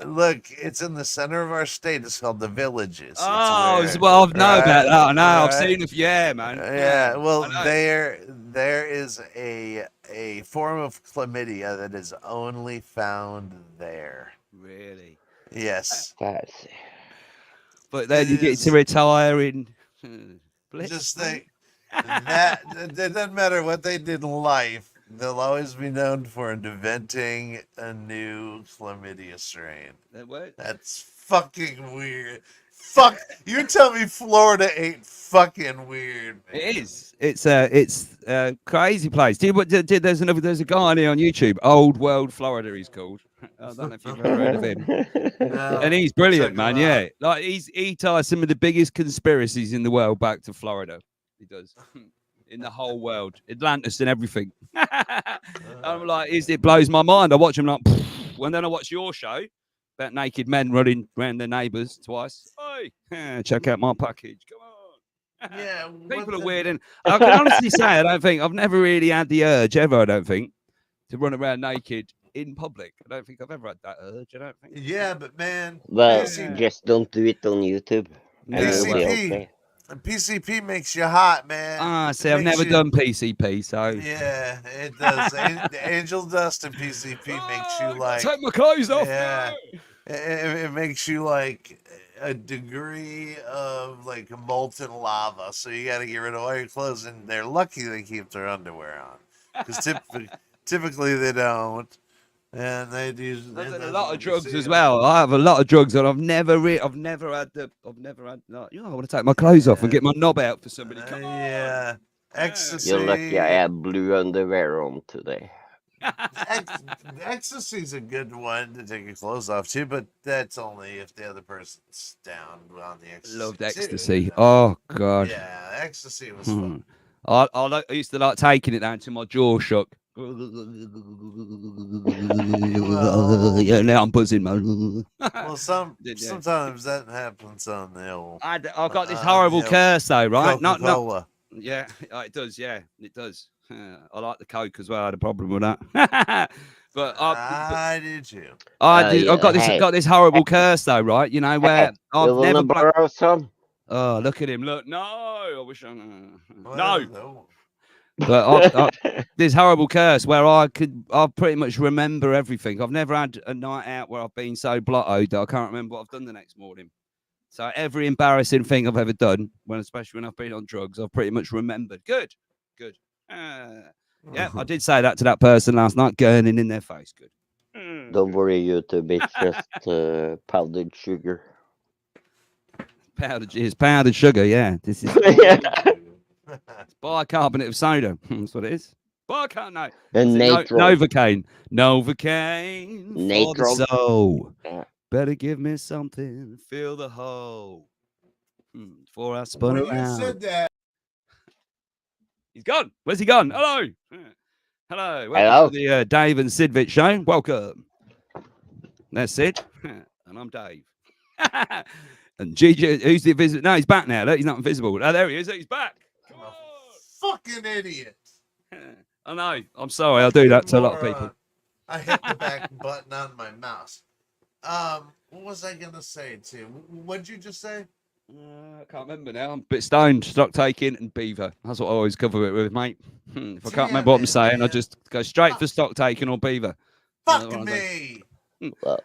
look, it's in the center of our state. It's called the Villages. It's Oh, where- well, I've known about that. I know. I've right? seen it. Yeah, man. Yeah, well, I know. there is a form of chlamydia that is only found there. Really? Yes. That's But then It you get is. to retire in. Bliss, Just man. think that it doesn't matter what they did in life. They'll always be known for inventing a new chlamydia strain. That what? That's fucking weird. Fuck, you tell me Florida ain't fucking weird, man. It is. It's a crazy place. There's a guy on here on YouTube, Old World Florida. He's called. I don't know if you've ever heard of him. No, And he's brilliant, check man. him out. Yeah, like he ties some of the biggest conspiracies in the world back to Florida. He does. In the whole world, Atlantis and everything. I'm like, it blows my mind. I watch him like, and then I watch your show about naked men running around their neighbours twice. Hey, check out my package. Come on. Yeah, People are weird, and I can honestly say I've never really had the urge ever. I don't think to run around naked in public. I don't think I've ever had that urge. I don't think. Yeah, but man, well, PCP, just don't do it on YouTube. And you'll be okay. PCP makes you hot, man. Ah, It see, I've makes never you- done PCP, so Yeah, it does. The Angel Dust and PCP makes you like. take my clothes off. Yeah. no. It makes you like a degree of like molten lava. So you got to get rid of all your clothes, and they're lucky they keep their underwear on, because typically they don't. And they do. I've done a lot of drugs as well. I have a lot of drugs, and I've never had. Like, I want to take my clothes off and get my knob out for somebody. Come on. Yeah. Ecstasy. You're lucky I had blue underwear on today. Ecstasy's a good one to take your clothes off too, but that's only if the other person's down on the ecstasy. Loved too, ecstasy. you know? Oh God. Yeah, ecstasy was fun. I used to like taking it down to my jaw shook. Yeah, now I'm buzzing, man. Well, sometimes that happens on the old. I've got this horrible curse though, right? Coca-Cola. Yeah, it does. Yeah, it does. I like the Coke as well. I had a problem with that. But I did too. I've got this horrible curse though, right? You know where You wanna borrow some? Oh, look at him! Look, no, I wish I Well, no. But this horrible curse where I pretty much remember everything. I've never had a night out where I've been so blottoed that I can't remember what I've done the next morning. So every embarrassing thing I've ever done, especially when I've been on drugs, I've pretty much remembered. Good. Yeah, I did say that to that person last night, gurning in their face. Good. Don't worry, YouTube. It's just powdered sugar. Powdered sugar. Yeah, this is it's bicarbonate of soda. That's what it is. Bicarbonate. And Novocaine. Novocaine. For the soul. Yeah. Better give me something. Fill the hole. Before I spun When around. you said that. He's gone. Where's he gone? Hello. Hello. Welcome Hello. to the Dave and Sidvich show. Welcome. That's Sid. And I'm Dave. And Gigi, who's the visitor? No, he's back now. Look, he's not invisible. Oh, there he is. He's back. Come on. Fucking idiot. I know. I'm sorry. I do that to a lot of people. I hit the back button on my mouse. What was I gonna say to? What'd you just say? I can't remember now. I'm a bit stoned. Stock taking and beaver. That's what I always cover it with, mate. If I can't remember what I'm saying, I just go straight for stock taking or beaver. Fuck me. Well,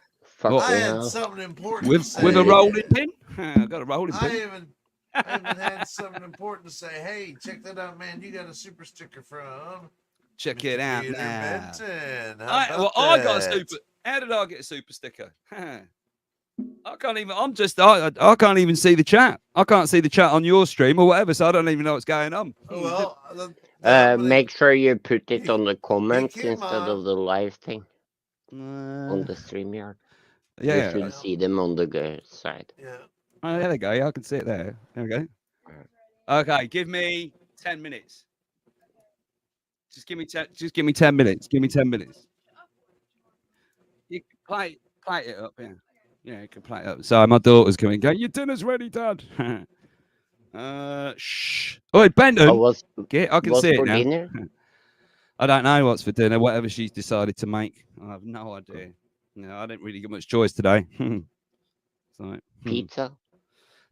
I had something important to say. With a rolling pin. I've got a rolling pin. I even had something important to say. Hey, check that out, man. You got a super sticker from. Check it out Peter now. Benton. I got a super. How did I get a super sticker? I can't even. I can't even see the chat. I can't see the chat on your stream or whatever, so I don't even know what's going on. Well, make sure you put it on the comments instead of the live thing on the StreamYard. Yeah, you should see them on the side. Yeah. Oh, there we go. Yeah, I can see it there. There we go. Okay, give me 10 minutes. Just give me 10. Just give me 10 minutes. Give me 10 minutes. You can play it up, yeah. Yeah, you can play it up. So my daughter's coming. Go, your dinner's ready, Dad. Shh. Oh, Benton. I can see it now. Dinner? I don't know what's for dinner. Whatever she's decided to make, I have no idea. No, I didn't really get much choice today. So, Pizza?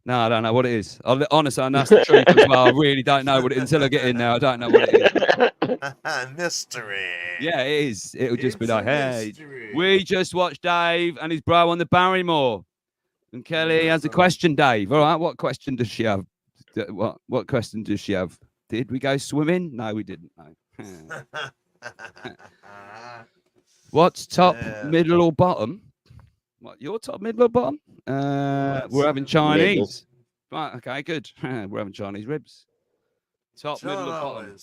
No, I don't know what it is. Honestly, and that's the truth as well. I really don't know what it is until I get in there. I don't know what it is. Mystery. Yeah, it is. It'll just be like, hey, mystery. we just watched Dave and his bro on the Barrymore. And Kelly has a question, Dave. All right, what question does she have? What question does she have? Did we go swimming? No, we didn't. No. What's top, middle, or bottom? What, your top, middle, or bottom? We're having Chinese. Right, okay, good. We're having Chinese ribs. Top, middle, or bottom?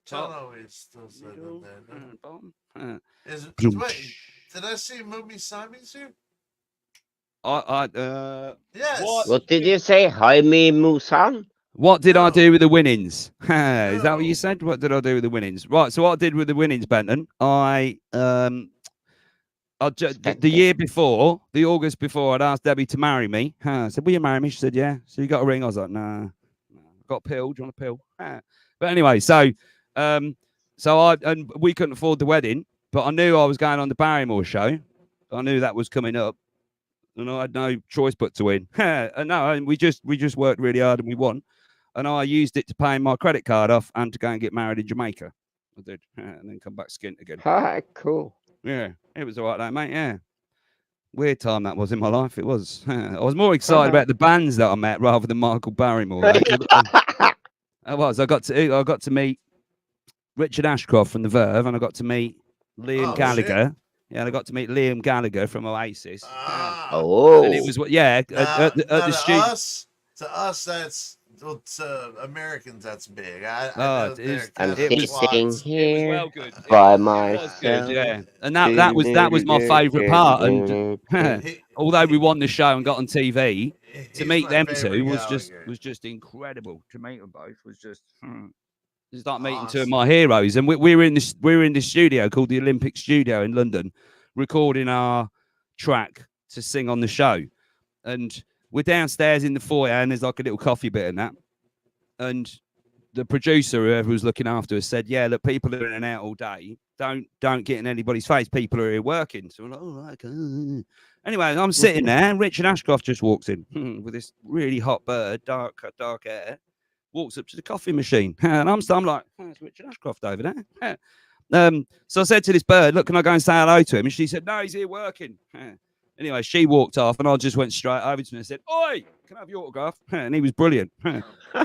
John always does that in there. Bottom. Wait, did I see Moomy Simons here? Yes. What did you say? Jaime Musan? What did I do with the winnings? Is that what you said? What did I do with the winnings? Right. So what I did with the winnings, Benton, the year before, the August before, I'd asked Debbie to marry me. I said, will you marry me? She said, yeah. So you got a ring? I was like, nah. Got a pill. Do you want a pill? But anyway, so we couldn't afford the wedding, but I knew I was going on the Barrymore show. I knew that was coming up, and I had no choice but to win. And we just worked really hard and we won. And I used it to pay my credit card off and to go and get married in Jamaica. I did, and then come back skint again. Cool. Yeah, it was all right, though, mate. Yeah, weird time that was in my life. It was. I was more excited about the bands that I met rather than Michael Barrymore. I was. I got to meet Richard Ashcroft from the Verve, and I got to meet Liam Gallagher. Yeah, and I got to meet Liam Gallagher from Oasis. Oh, And it was at the studio. To us, that's well, to Americans, that's big. I Oh, know it they're was- kind I'm of it was- sitting twats. It was here well good. by It was good, myself. yeah. And that was my favourite part. And He- although we won the show and got on TV, to he's meet my them favorite two was Gallagher. just incredible. To meet them both was just it's like meeting two of Awesome. my heroes. And we were in the studio called the Olympic Studio in London, recording our track to sing on the show. And we're downstairs in the foyer, and there's like a little coffee bit and that. And the producer, whoever was looking after us, said, "Yeah, look, people are in and out all day. Don't get in anybody's face. People are here working." So we're like, "Oh, okay." Anyway, I'm sitting there, and Richard Ashcroft just walks in with this really hot bird, dark hair, walks up to the coffee machine, and I'm like, "Oh, it's Richard Ashcroft over there." So I said to this bird, "Look, can I go and say hello to him?" And she said, "No, he's here working." Anyway, she walked off, and I just went straight over to him and said, "Oi, can I have your autograph?" And he was brilliant. Give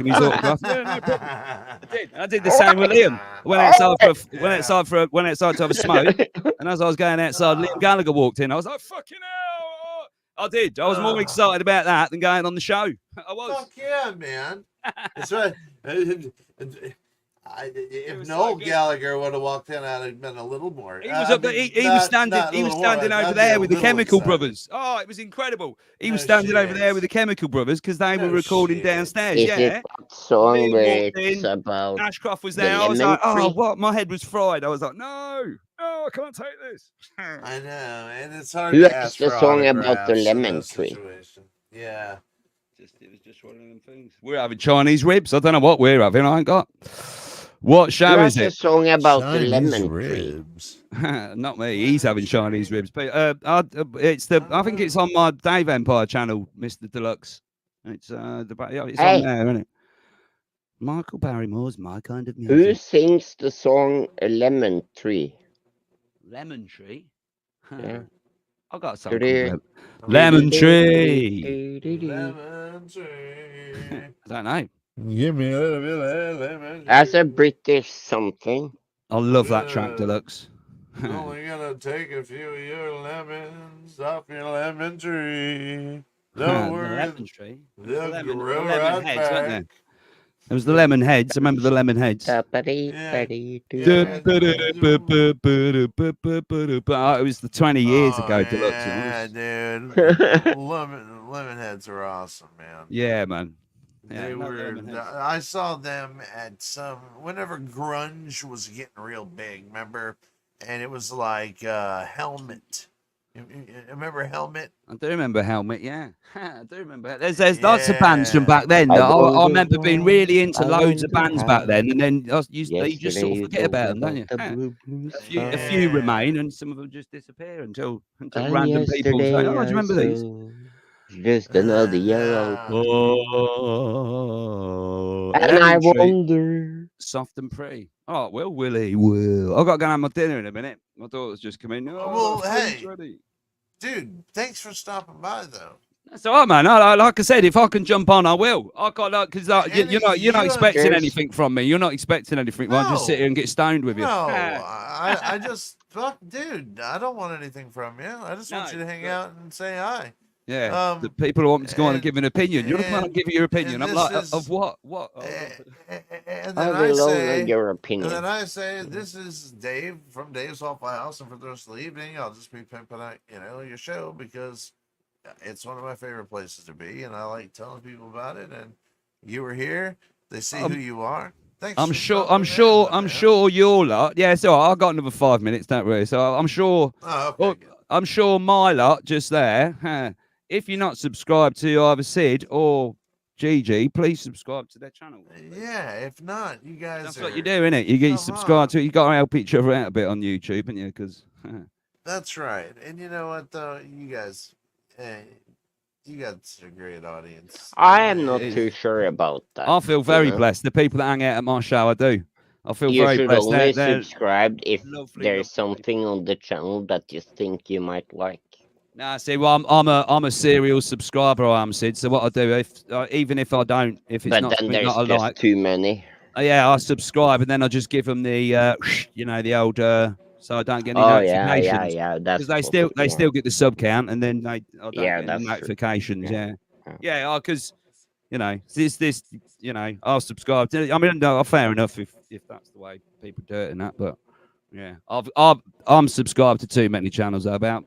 me his autograph. Yeah, no problem. I did the same with Liam. I went outside to have a smoke, and as I was going outside, Liam Gallagher walked in. I was like, "Fucking hell!" I did. I was more excited about that than going on the show. I was. Fuck yeah, man. That's right. If was Noel so good. Gallagher would have walked in, I'd have been a little more. He was up there. He was standing. He was standing over there with the Chemical Brothers. Oh, it was incredible. He was No standing over shit. there with the Chemical Brothers because they were No recording shit. downstairs. Is Yeah. it that song Liam where walked it's in, about Ashcroft was the there. I was lemon like, "Oh, tree? what?" My head was fried. I was like, "No, I can't take this." I know, and it's hard Who to has ask the for song about the autographs in lemon this tree? situation. Yeah. It was just one of them things. We're having Chinese ribs. I don't know what we're having. I ain't got. What Who show has is the it? song about the lemon tree? ribs. Not me. He's having Chinese ribs. But I think it's on my Dave Empire channel, Mr. Deluxe. It's it's on Hey. there, isn't it? Michael Barrymore's My Kind of Who Music. sings the song A Lemon Tree? Lemon Tree. Yeah. I got some Today- called Lemon Tree. Lemon tree. I don't know. Give me a little bit of lemon tree. As a British something. I love that track, Deluxe. Only gonna take a few of your lemons off your lemon tree. Don't The worry, lemon tree. they'll The grow lemon right heads, weren't back. there? There was the lemon heads. I remember the lemon heads. Yeah. It was the 20 years ago, Deluxe. Yeah, It was. dude. Lemon heads are awesome, man. Yeah, man. Yeah, They no, were. Lemon Heads. I saw them at whenever grunge was getting real big. Remember, and it was like Helmet. You remember Helmet? I do remember Helmet, yeah. I do remember. There's lots of bands from back then. I That I wonder remember being why, really into I loads of wonder bands how. back then, and then you just sort of Yesterday forget about them, don't you? the blue, blue A sky. few remain, and some of them just disappear until And random people say, yesterday "Oh, do you remember I these?" saw just another yellow. Oh, And I Lemon Tree, wonder. soft and pretty. Oh, well, Willie, will. I've got to go and have my dinner in a minute. My daughter's just come in. Oh, Well, food's hey. ready. Dude, thanks for stopping by, though. That's all right, man. Like I said, if I can jump on, I will. I can't, because you're not expecting Cheers. anything from me. You're not expecting anything. I'll just sit here and get stoned with you. No, I just fuck, dude. I don't want anything from you. I just want No, you to hang but- out and say hi. Yeah, the people who want me to go on and give an opinion. You're the one and- give your opinion. I'm this like, is- of what? What? Oh, And I then I will know say, your and opinion. then I say, this is Dave from Dave's Waffle House, and for the rest of the evening, I'll just be pimping out, your show because it's one of my favorite places to be, and I like telling people about it. And you were here; they see who you are. Thanks. I'm for sure. stopping in, man. You're lot. Yeah, so I've got another 5 minutes, don't worry. So I'm sure. Oh, okay. Well, good. I'm sure my lot just there. If you're not subscribed to either Sid or Gigi, please subscribe to their channel. Yeah, if not, you guys. That's are, what you do, innit? You get Come subscribed to it. You got to help each other out a bit on YouTube, haven't you? Because That's right. And you know what, though, you guys, you got a great audience. I am not It is. too sure about that. I feel very you know? blessed. The people that hang out at my show, I do. I feel You very should blessed. only They're subscribe if lovely, there's lovely something on the channel that you think you might like. Nah, see, well, I'm a serial subscriber. I am, Sid. So what I do, even if I don't, if it's But not then something there's that I just like, too many. yeah, I subscribe, and then I just give them the, the old so I don't get any Oh yeah, notifications. That's Because they supposed to be. still get the sub count, and then I don't Yeah, get any that's true. notifications. Yeah. Yeah, because you know this you know I'll subscribe to. I mean, no, fair enough if that's the way people do it and that, but yeah, I'm subscribed to too many channels. About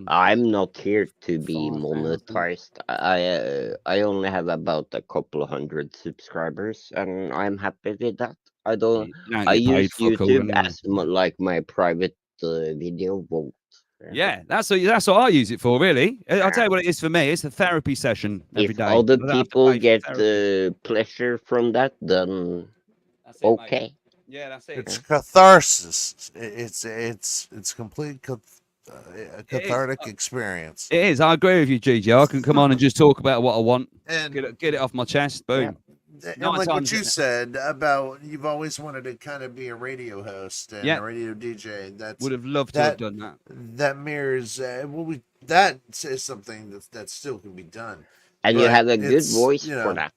I'm not here to be 5,000. monetized. I only have about a couple of hundred subscribers, and I'm happy with that. I don't. You don't I get paid use for all YouTube anyway. as like my private video vault. Yeah, that's what I use it for, really. I'll tell you what it is for me. It's a therapy session every If day. other I don't have to people pay for get therapy. pleasure from that, then That's it, mate. okay. Yeah, that's it. It's catharsis. It's complete It is. cathartic experience. It is. I agree with you, Gigi. I can come on and just talk about what I want. And Get it off my chest. Boom. and Nine like what times you it- said about you've always wanted to kind of be a radio host and Yeah. a radio DJ. That's Would have loved to have done that. that mirrors that is something that still can be done. And you But have a good it's, voice you know, for that.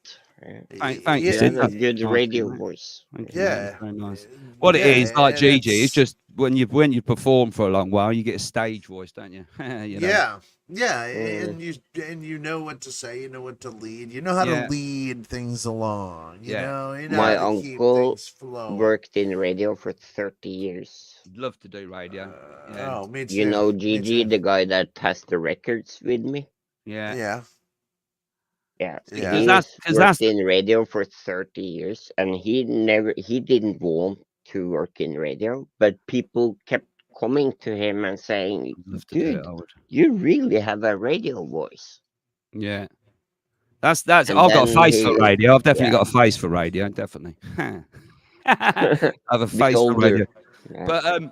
Thank you, You Sid. have a That's good nice of you, radio mate. voice. Thank you, mate. Yeah, That's very nice. What it is, like and Gigi, it's just when you perform for a long while, you get a stage voice, don't you? You know? Yeah, Mm. and you know what to say, you know what to lead, you know how Yeah. to lead things along. You know My how to keep uncle things flowing. worked in radio for 30 years. I'd love to do radio. Yeah. Oh, me too. You know me Gigi, too. the guy that has the records with me? Yeah. Yeah, Yeah. Yeah. He Because worked in radio for 30 years, and he didn't want to work in radio, but people kept coming to him and saying, I'd love to do it. dude, I would. you really have a radio voice. Yeah. That's. And I've got a then face for radio. I've definitely yeah. got a face for radio. Definitely. I have a Bit face for older. radio. Yeah. But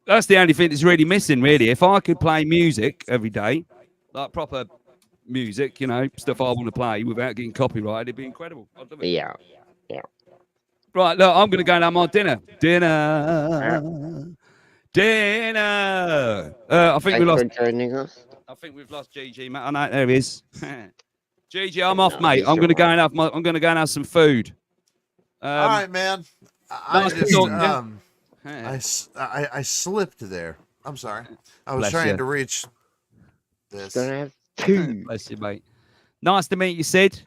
that's the only thing that's really missing, really. If I could play music every day, like proper music, you know, stuff I want to play without getting copyrighted, it'd be incredible. I'd love it. Yeah. Right, look, I'm going to go and have my dinner. Dinner. I think we Thanks lost. for joining us. I think we've lost Gigi, mate. I know there he is. Gigi, I'm off, No, mate. he's I'm going to go alright. and have I'm going to go and have some food. all right, man. I nice to just talk, yeah. I slipped there. I'm sorry. I was Bless trying you. to reach He's this. gonna have two. Bless you, mate. Nice to meet you, Sid.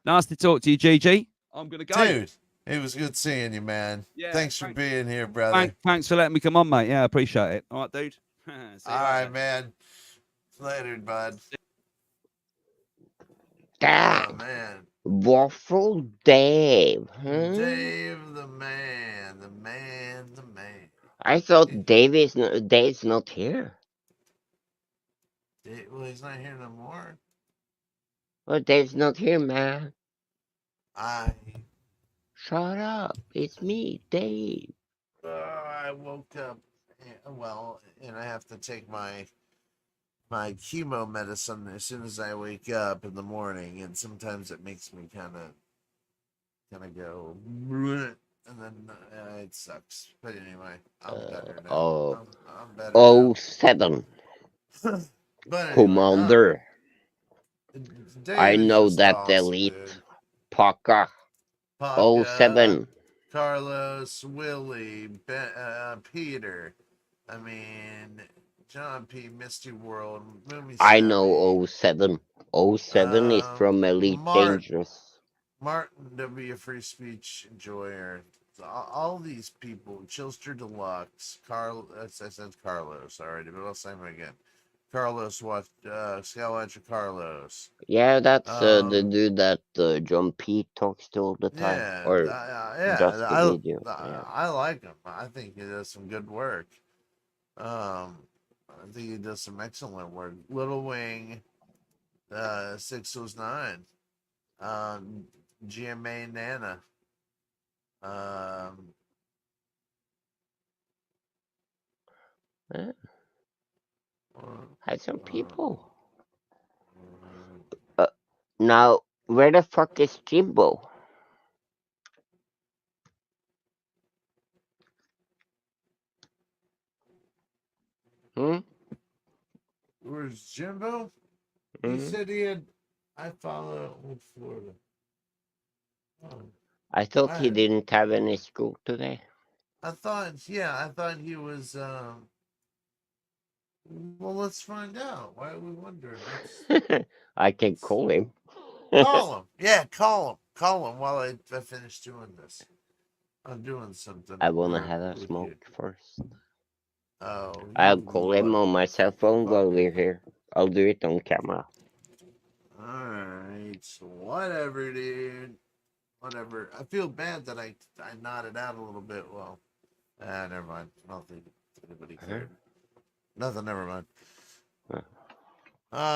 Nice to talk to you, Gigi. I'm going to go. Dude, it was good seeing you, man. Yeah, Thanks for thanks. being here, brother. Thanks for letting me come on, mate. Yeah, I appreciate it. All right, dude. See you All right, later. man. Later, bud. Oh, Dang. man. Waffle Dave. Huh? Dave, the man, the man, the man. I thought Dave's not here. Well, he's not here no more. Well, Dave's not here, man. I Shut up. It's me, Dave. I woke up, and I have to take my chemo medicine as soon as I wake up in the morning, and sometimes it makes me kind of go, and then it sucks. But anyway, I'm better now. I'm better now. 07. But anyway, Commander. Dave I is know just that awesome, elite. dude. Paka. Paca, 07. Carlos, Willie, Peter. I mean, John P. Misty World. Moomy I Sammy, know 07. 07 is from Elite Dangerous. Martin W. Free Speech Enjoyer. All these people. Chilster Deluxe. I said Carlos already, but I'll say him again. Carlos, Skywatcher Carlos. Yeah, that's the dude that John P talks to all the time. Yeah, Or does I the video. Yeah. I like him. I think he does some good work. I think he does some excellent work. Little Wing, 609, GMA Nana. Had some people. Now, where the fuck is Jimbo? Hmm? Where's Jimbo? He Mhm. said he had. I follow with Florida. Oh, I thought he Why? didn't have any school today. I thought he was. Well, let's find out. Why are we wondering? I can call him. Call him. Yeah, call him. Call him while I finish doing this. I'm doing something. I wanna real have a quick smoke here. first. Oh, I'll you call him on my cell phone while we're here. I'll do it on camera. Alright, whatever, dude. Whatever. I feel bad that I nodded out a little bit. Well, never mind. I don't think anybody cared. Nothing, never mind. Huh.